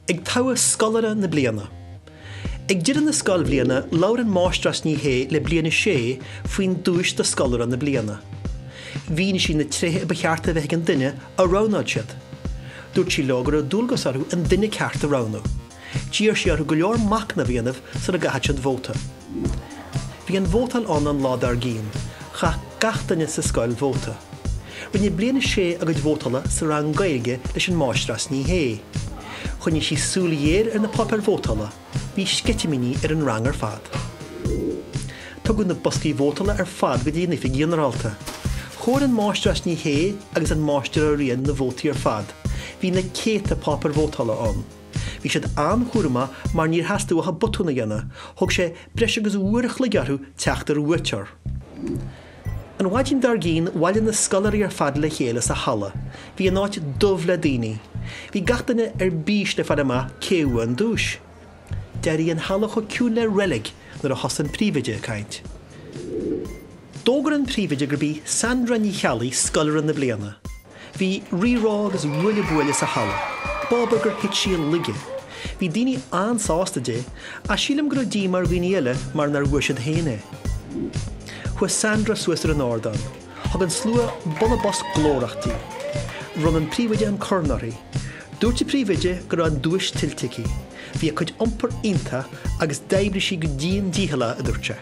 Ag taua scola na bliana. Ag did na scoil bliana lawer an Tuairisc.ie le bliana sé faoin dúis de scola na bliana. Bhín sí na trethe bechearta bheith an duine a ránáid siad. Dúirt sí lágar a dúlgas arú an duine ceart a ránú. Dír sí arú go leor mac na bhíanamh san a gahat siad vóta. Bhí an vótal an ládar gín, cha gach duine sa scoil vóta. Rinne bliana sé agad vótala sa rang gaige leis an Tuairisc.ie. Chunne sí súlaéir ar na papar vótala, bhí scitimíní ar an rang ar fad. Tugann na boscaí vótala ar fad go dtí nifig generalta. Chóir an Tuairisc.ie agus an máistir a rian na vótaí ar fad. Bhí na céta papar vótala an. Bhí siad anchúrma mar níor hasú a botúna gana, thug sé breis agus uairich le garú teachtar uairtear. An bhaidin dar gín bhaile na scolarí ar fad le chéile sa hala. Bhí an áit dubh le daoine. Bhí gatainine ar bís le fad amach céú an dúis. Deirí an hala chu ciún le relic nar a hosan príomhaide caint. Dógar an príomhaide gur bí Sandra ní chealaí scolar na bliana. Bhí rirá agus bhuaile buaile sa hala. Bába gur hit sí an lige. Bhí daoine ansástaide a sílam gur dí mar bhíine eile mar nar bhuaisiad héine. Chua Sandra Suisar an Ordan, thug an slua bolla bos glórachtaí. Run an príomhaide an cornarí. Dúirt príomhaide gur an dúis tilticí. Bhí a chuid iompar ionta agus d'oibre sí go dtíon díhala a dúirte.